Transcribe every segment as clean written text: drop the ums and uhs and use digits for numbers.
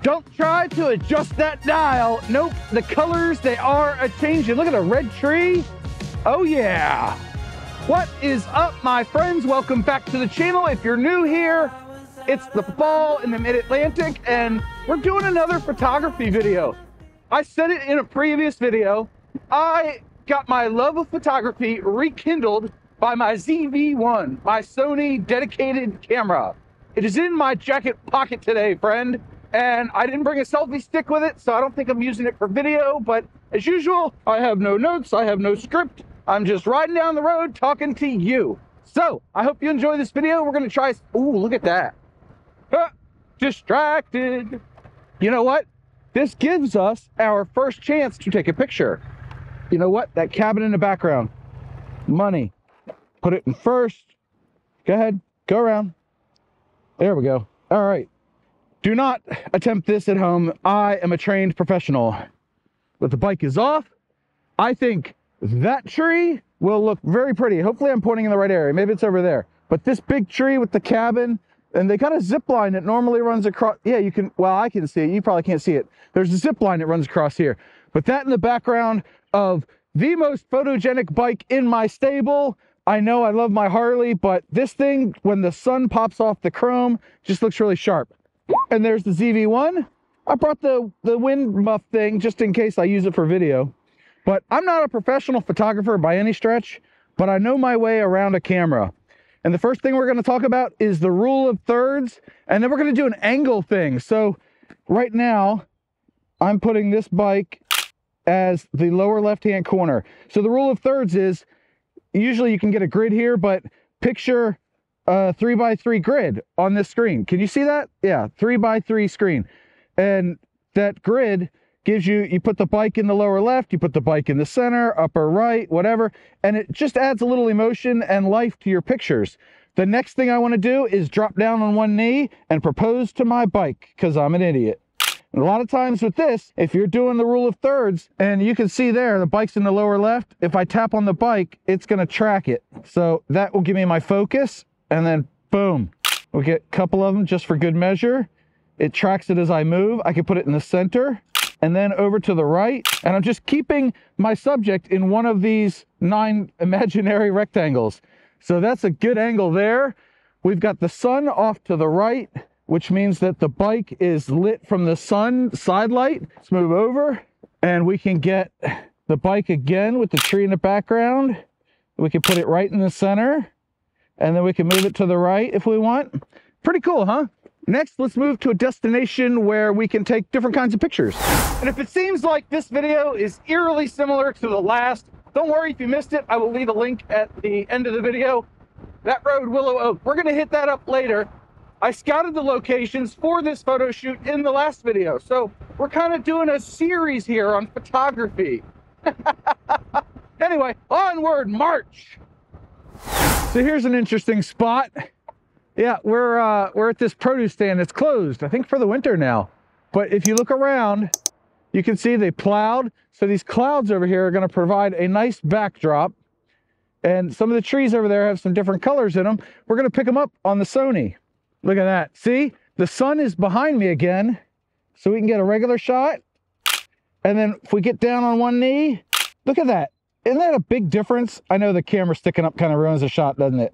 Don't try to adjust that dial. Nope, the colors, they are a-changing. Look at a red tree. Oh yeah. What is up, my friends? Welcome back to the channel. If you're new here, it's the fall in the mid-Atlantic and we're doing another photography video. I said it in a previous video. I got my love of photography rekindled by my ZV-1, my Sony dedicated camera. It is in my jacket pocket today, friend. And I didn't bring a selfie stick with it, so I don't think I'm using it for video, but as usual, I have no notes, I have no script. I'm just riding down the road talking to you. So, I hope you enjoy this video. We're gonna try, ooh, look at that. Distracted. You know what? This gives us our first chance to take a picture. You know what? That cabin in the background. Money. Put it in first. Go ahead, go around. There we go. All right. Do not attempt this at home. I am a trained professional. But the bike is off. I think that tree will look very pretty. Hopefully I'm pointing in the right area. Maybe it's over there. But this big tree with the cabin, and they got a zip line that normally runs across. Yeah, you can, well, I can see it. You probably can't see it. There's a zip line that runs across here. But that in the background of the most photogenic bike in my stable. I know I love my Harley, but this thing, when the sun pops off the chrome, just looks really sharp. And there's the ZV-1. I brought the wind muff thing just in case I use it for video. But I'm not a professional photographer by any stretch, but I know my way around a camera. And the first thing we're going to talk about is the rule of thirds, and then we're going to do an angle thing. So right now, I'm putting this bike as the lower left-hand corner. So the rule of thirds is, usually you can get a grid here, but picture a 3x3 grid on this screen. Can you see that? Yeah, 3x3 screen. And that grid gives you, you put the bike in the lower left, you put the bike in the center, upper right, whatever, and it just adds a little emotion and life to your pictures. The next thing I want to do is drop down on one knee and propose to my bike, because I'm an idiot. And a lot of times with this, if you're doing the rule of thirds, and you can see there, the bike's in the lower left, if I tap on the bike, it's going to track it. So that will give me my focus. And then boom, we'll get a couple of them just for good measure. It tracks it as I move. I can put it in the center and then over to the right. And I'm just keeping my subject in one of these 9 imaginary rectangles. So that's a good angle there. We've got the sun off to the right, which means that the bike is lit from the sun side light. Let's move over and we can get the bike again with the tree in the background. We can put it right in the center. And then we can move it to the right if we want. Pretty cool, huh? Next, let's move to a destination where we can take different kinds of pictures. And if it seems like this video is eerily similar to the last, don't worry if you missed it. I will leave a link at the end of the video. That road, Willow Oak. We're gonna hit that up later. I scouted the locations for this photo shoot in the last video. So we're kind of doing a series here on photography. Anyway, onward, march. So here's an interesting spot. Yeah, we're at this produce stand. It's closed, I think, for the winter now. But if you look around, you can see they plowed. So these clouds over here are going to provide a nice backdrop. And some of the trees over there have some different colors in them. We're going to pick them up on the Sony. Look at that. See, the sun is behind me again, so we can get a regular shot. And then if we get down on one knee, look at that. Isn't that a big difference? I know the camera sticking up kind of ruins the shot, doesn't it?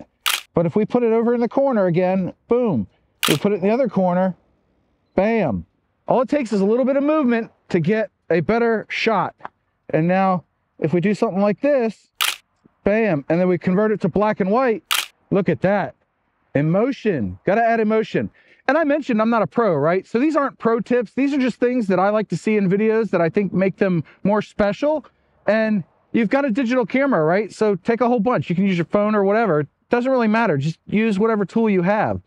But if we put it over in the corner again, boom. We put it in the other corner, bam. All it takes is a little bit of movement to get a better shot. And now, if we do something like this, bam, and then we convert it to black and white, look at that. Emotion, gotta add emotion. And I mentioned I'm not a pro, right? So these aren't pro tips. These are just things that I like to see in videos that I think make them more special. And you've got a digital camera, right? So take a whole bunch. You can use your phone or whatever. It doesn't really matter. Just use whatever tool you have.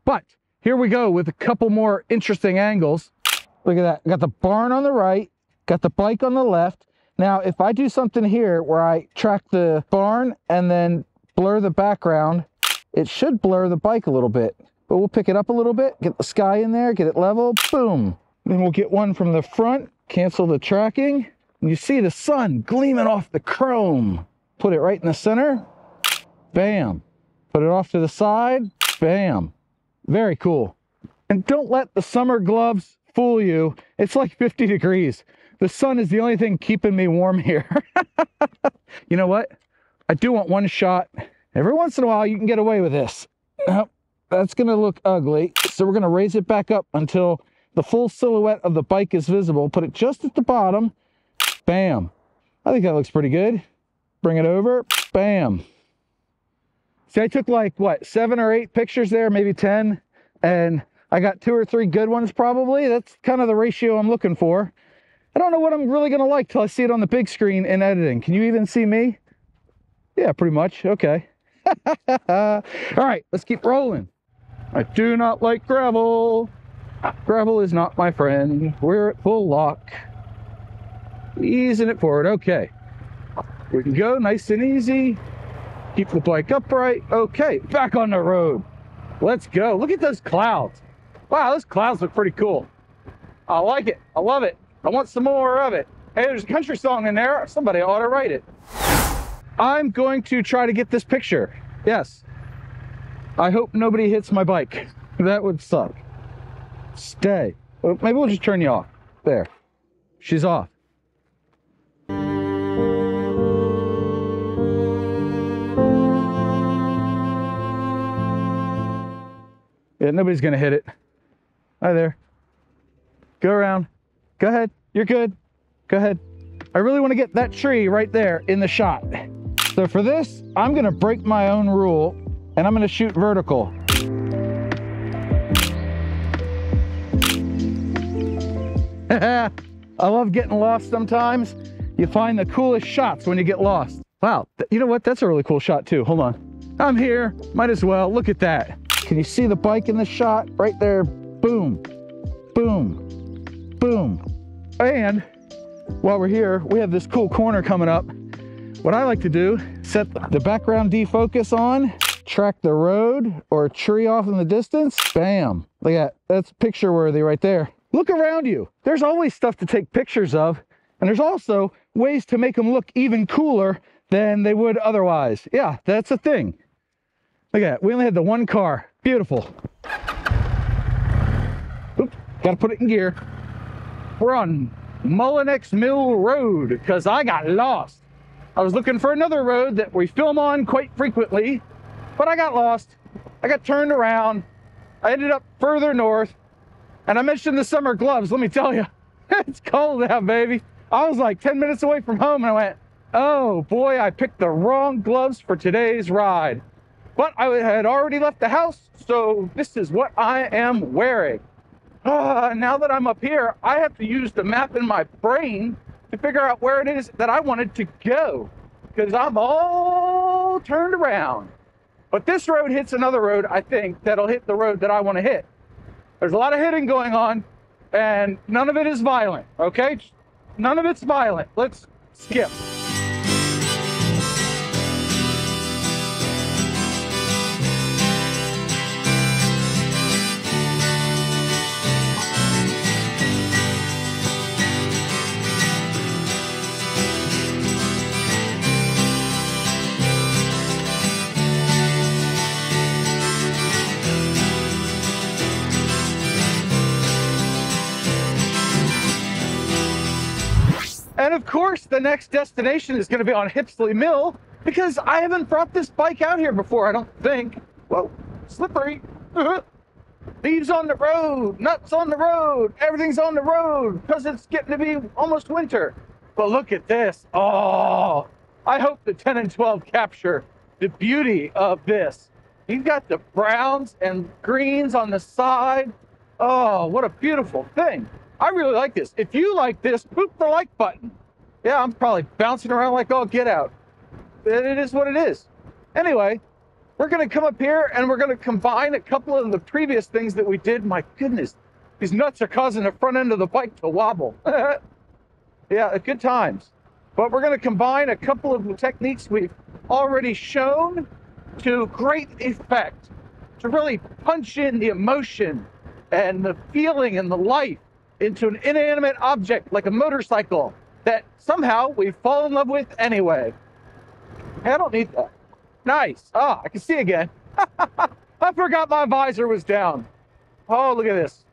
But here we go with a couple more interesting angles. Look at that. Got the barn on the right, got the bike on the left. Now, if I do something here where I track the barn and then blur the background, it should blur the bike a little bit. But we'll pick it up a little bit, get the sky in there, get it level, boom. Then we'll get one from the front, cancel the tracking. And you see the sun gleaming off the chrome. Put it right in the center, bam. Put it off to the side, bam. Very cool. And don't let the summer gloves fool you. It's like 50 degrees. The sun is the only thing keeping me warm here. You know what? I do want one shot. Every once in a while, you can get away with this. Oh, that's going to look ugly. So we're going to raise it back up until the full silhouette of the bike is visible. Put it just at the bottom. Bam. I think that looks pretty good. Bring it over. Bam. See, I took like, what, 7 or 8 pictures there, maybe 10. And I got 2 or 3 good ones probably. That's kind of the ratio I'm looking for. I don't know what I'm really going to like till I see it on the big screen in editing. Can you even see me? Yeah, pretty much. Okay. All right, let's keep rolling. I do not like gravel. Gravel is not my friend. We're at full lock. Easing it forward. Okay. We can go nice and easy. Keep the bike upright. Okay, back on the road. Let's go. Look at those clouds. Wow, those clouds look pretty cool. I like it. I love it. I want some more of it. Hey, there's a country song in there. Somebody ought to write it. I'm going to try to get this picture. Yes. I hope nobody hits my bike. That would suck. Stay. Well, maybe we'll just turn you off. There. She's off. Yeah, nobody's gonna hit it. Hi there. Go around. Go ahead. You're good. Go ahead. I really want to get that tree right there in the shot. So for this, I'm gonna break my own rule and I'm gonna shoot vertical. I love getting lost sometimes. You find the coolest shots when you get lost. Wow, you know what? That's a really cool shot too. Hold on. I'm here. Might as well. Look at that. Can you see the bike in the shot? Right there. Boom. Boom. Boom. And while we're here, we have this cool corner coming up. What I like to do, set the background defocus on, track the road or a tree off in the distance. Bam. Look at that. That's picture worthy right there. Look around you. There's always stuff to take pictures of. And there's also ways to make them look even cooler than they would otherwise. Yeah, that's a thing. Look at that. We only had the one car. Beautiful. Oop, gotta put it in gear. We're on Mullinex Mill Road because I got lost. I was looking for another road that we film on quite frequently, but I got lost. I got turned around. I ended up further north. And I mentioned the summer gloves. Let me tell you, it's cold out, baby. I was like 10 minutes away from home and I went, oh boy, I picked the wrong gloves for today's ride. But I had already left the house, so this is what I am wearing. Now that I'm up here, I have to use the map in my brain to figure out where it is that I wanted to go, because I'm all turned around. But this road hits another road, I think, that'll hit the road that I want to hit. There's a lot of hitting going on, and none of it is violent, okay? None of it's violent. Let's skip. And of course, the next destination is going to be on Hipsley Mill, because I haven't brought this bike out here before, I don't think. Whoa, slippery. Leaves on the road, nuts on the road, everything's on the road, because it's getting to be almost winter. But look at this. Oh, I hope the 10 and 12 capture the beauty of this. You've got the browns and greens on the side. Oh, what a beautiful thing. I really like this. If you like this, boop the like button. Yeah, I'm probably bouncing around like all get out. It is what it is. Anyway, we're going to come up here and we're going to combine a couple of the previous things that we did. My goodness, these nuts are causing the front end of the bike to wobble. Yeah, good times. But we're going to combine a couple of the techniques we've already shown to great effect, to really punch in the emotion and the feeling and the life into an inanimate object like a motorcycle that somehow we fall in love with anyway. Hey, I don't need that. Nice. Ah, I can see again. I forgot my visor was down. Oh, look at this.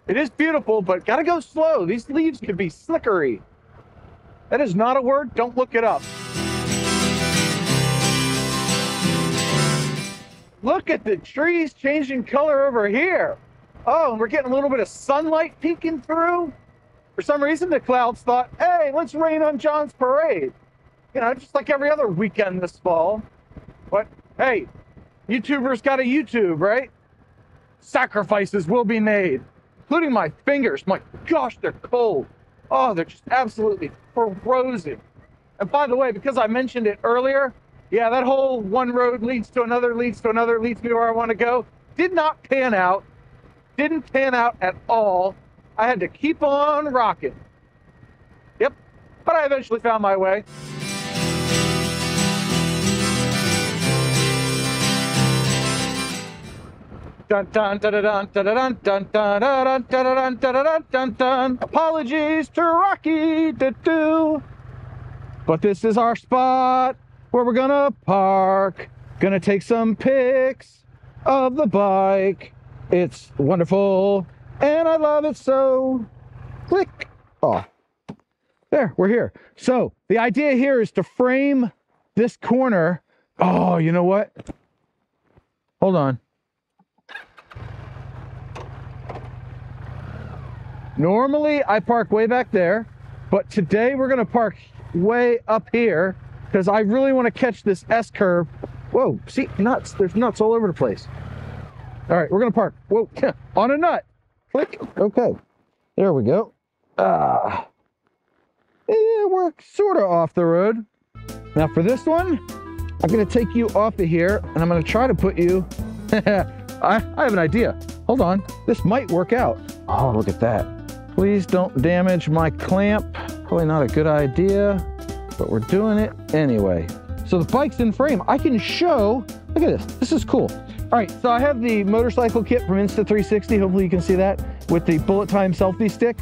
It is beautiful, but gotta go slow. These leaves could be slickery. That is not a word. Don't look it up. Look at the trees changing color over here. Oh, and we're getting a little bit of sunlight peeking through. For some reason, the clouds thought, hey, let's rain on John's parade. You know, just like every other weekend this fall. But hey, YouTubers got a YouTube, right? Sacrifices will be made, including my fingers. My gosh, they're cold. Oh, they're just absolutely frozen. And by the way, because I mentioned it earlier, yeah, that whole one road leads to another, leads to another, leads me where I want to go, did not pan out. Didn't pan out at all. I had to keep on rocking. Yep, but I eventually found my way. Dun dun dun dun dun dun dun dun dun dun dun dun dun. Apologies to Rocky. But this is our spot where we're gonna park. Gonna take some pics of the bike. It's wonderful, and I love it so. Click. Oh, there, we're here. So the idea here is to frame this corner. Oh, you know what? Hold on. Normally I park way back there, but today we're gonna park way up here because I really want to catch this S curve. Whoa, see, nuts. There's nuts all over the place. All right, we're gonna park. Whoa, on a nut. Click. Okay, there we go. Yeah, we're sort of off the road. Now for this one, I'm gonna take you off of here and I'm gonna try to put you, I have an idea. Hold on, this might work out. Oh, look at that. Please don't damage my clamp. Probably not a good idea, but we're doing it anyway. So the bike's in frame. I can show, look at this, this is cool. All right, so I have the motorcycle kit from Insta360. Hopefully you can see that with the bullet time selfie stick.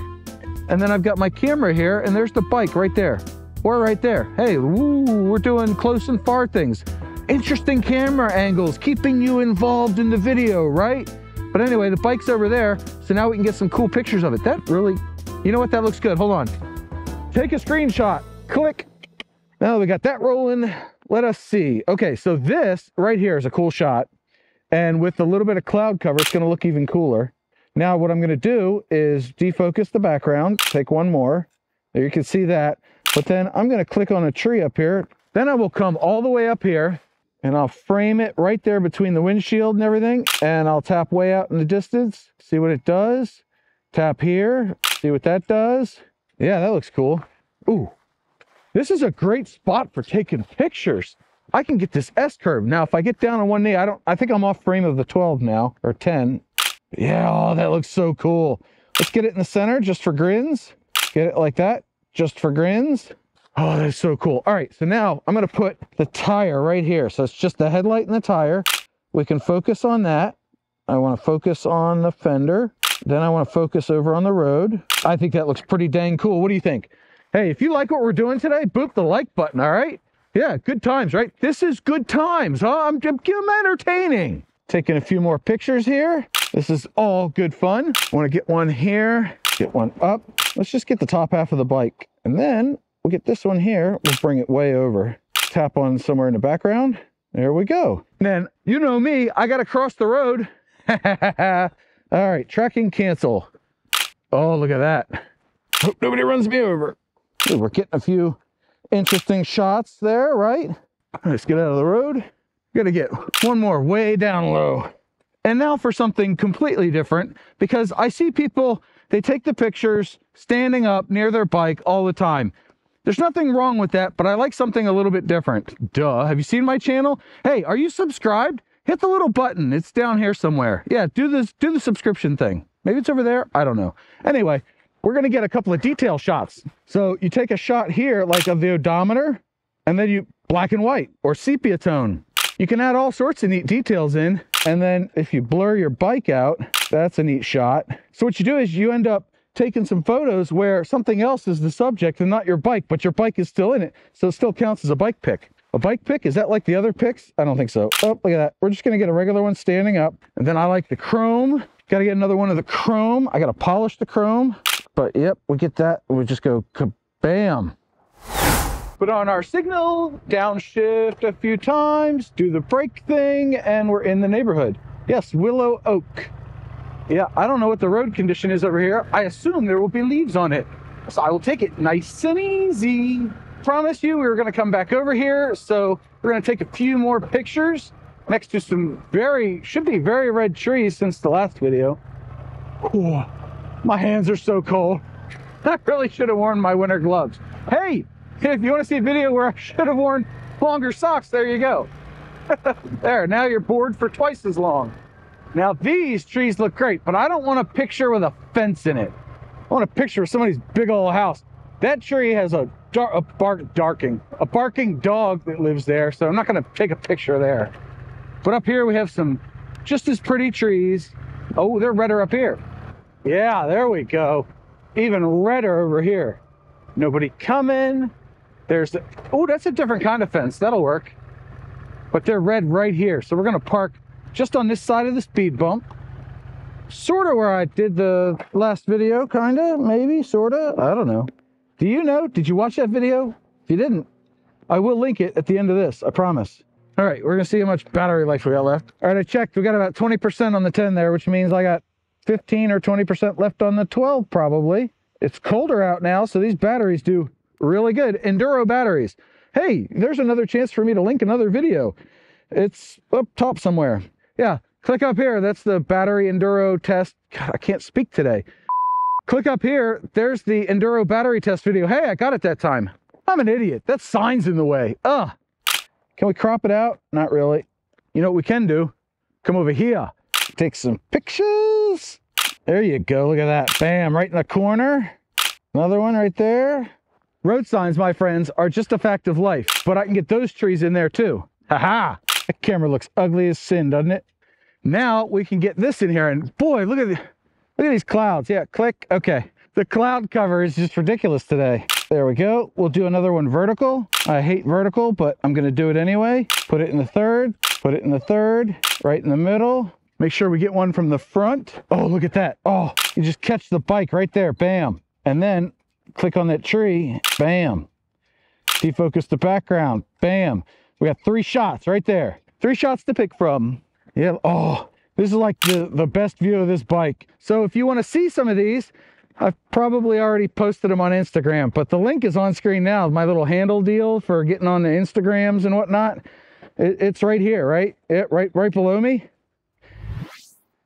And then I've got my camera here and there's the bike right there. Or right there. Hey, woo, we're doing close and far things. Interesting camera angles, keeping you involved in the video, right? But anyway, the bike's over there, so now we can get some cool pictures of it. That really, you know what, that looks good. Hold on. Take a screenshot. Click. Now we got that rolling. Let us see. Okay, so this right here is a cool shot. And with a little bit of cloud cover, it's gonna look even cooler. Now what I'm gonna do is defocus the background, take one more. There you can see that. But then I'm gonna click on a tree up here. Then I will come all the way up here and I'll frame it right there between the windshield and everything. And I'll tap way out in the distance, see what it does. Tap here, see what that does. Yeah, that looks cool. Ooh, this is a great spot for taking pictures. I can get this S curve. Now, if I get down on one knee, I think I'm off frame of the 12 now, or 10. Yeah, oh, that looks so cool. Let's get it in the center just for grins. Get it like that, just for grins. Oh, that's so cool. All right, so now I'm gonna put the tire right here. So it's just the headlight and the tire. We can focus on that. I wanna focus on the fender. Then I wanna focus over on the road. I think that looks pretty dang cool. What do you think? Hey, if you like what we're doing today, boop the like button, all right? Yeah, good times, right? This is good times, huh? I'm entertaining. Taking a few more pictures here. This is all good fun. I wanna get one here, get one up. Let's just get the top half of the bike. And then we'll get this one here. We'll bring it way over. Tap on somewhere in the background. There we go. And then, you know me, I gotta cross the road. All right, tracking cancel. Oh, look at that. Hope nobody runs me over. Ooh, we're getting a few interesting shots there, right? Let's get out of the road. Gotta get one more way down low. And now for something completely different, because I see people, they take the pictures standing up near their bike all the time. There's nothing wrong with that, but I like something a little bit different. Duh, have you seen my channel? Hey, are you subscribed? Hit the little button, it's down here somewhere. Yeah, do the subscription thing. Maybe it's over there, I don't know. Anyway, we're gonna get a couple of detail shots. So you take a shot here, like of the odometer, and then you black and white or sepia tone. You can add all sorts of neat details in, and then if you blur your bike out, that's a neat shot. So what you do is you end up taking some photos where something else is the subject and not your bike, but your bike is still in it, so it still counts as a bike pic. A bike pic? Is that like the other pics? I don't think so. Oh, look at that. We're just going to get a regular one standing up. And then I like the chrome. Got to get another one of the chrome. I got to polish the chrome. But yep, we get that. We just go kabam. Put on our signal, downshift a few times, do the brake thing, and we're in the neighborhood. Yes, Willow Oak. Yeah, I don't know what the road condition is over here. I assume there will be leaves on it. So I will take it nice and easy. Promise you we were going to come back over here, so we're going to take a few more pictures next to some should be very red trees since the last video. Ooh, my hands are so cold. I really should have worn my winter gloves. Hey, if you want to see a video where I should have worn longer socks, there you go. There, now you're bored for twice as long. Now these trees look great, but I don't want a picture with a fence in it. I want a picture of somebody's big old house. That tree has a barking dog that lives there, so I'm not going to take a picture there. But up here we have some just as pretty trees. Oh, they're redder up here. Yeah, there we go. Even redder over here. Nobody coming. Oh, that's a different kind of fence. That'll work. But they're red right here. So we're going to park just on this side of the speed bump. Sort of where I did the last video, kind of, maybe, sort of. I don't know. Do you know? Did you watch that video? If you didn't, I will link it at the end of this, I promise. All right, we're going to see how much battery life we got left. All right, I checked. We got about 20% on the 10 there, which means I got 15 or 20% left on the 12, probably. It's colder out now, so these batteries do really good. Enduro batteries. Hey, there's another chance for me to link another video. It's up top somewhere. Yeah, click up here. That's the battery enduro test. God, I can't speak today. Click up here. There's the enduro battery test video. Hey, I got it that time. I'm an idiot. That sign's in the way. Ugh. Can we crop it out? Not really. You know what we can do? Come over here. Take some pictures. There you go. Look at that. Bam, right in the corner. Another one right there. Road signs, my friends, are just a fact of life, but I can get those trees in there too. Haha. That camera looks ugly as sin, doesn't it? Now we can get this in here, and boy, look at these clouds. Yeah, click. Okay. The cloud cover is just ridiculous today. There we go. We'll do another one vertical. I hate vertical, but I'm going to do it anyway. Put it in the third. Put it in the third. Right in the middle. Make sure we get one from the front. Oh, look at that. Oh, you just catch the bike right there. Bam. And then click on that tree. Bam. Defocus the background. Bam. We got 3 shots right there. 3 shots to pick from. Yeah. Oh, this is like the best view of this bike. So if you want to see some of these, I've probably already posted them on Instagram, but the link is on screen now. My little handle deal for getting on the Instagrams and whatnot. It's right here, right? Right below me.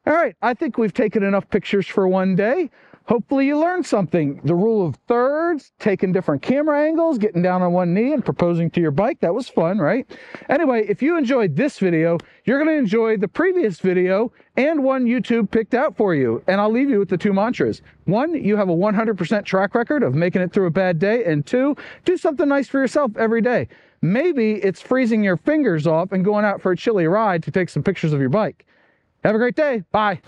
All right, I think we've taken enough pictures for one day. Hopefully you learned something. The rule of thirds, taking different camera angles, getting down on one knee and proposing to your bike. That was fun, right? Anyway, if you enjoyed this video, you're going to enjoy the previous video and one YouTube picked out for you. And I'll leave you with the 2 mantras. 1, you have a 100% track record of making it through a bad day. And 2, do something nice for yourself every day. Maybe it's freezing your fingers off and going out for a chilly ride to take some pictures of your bike. Have a great day. Bye.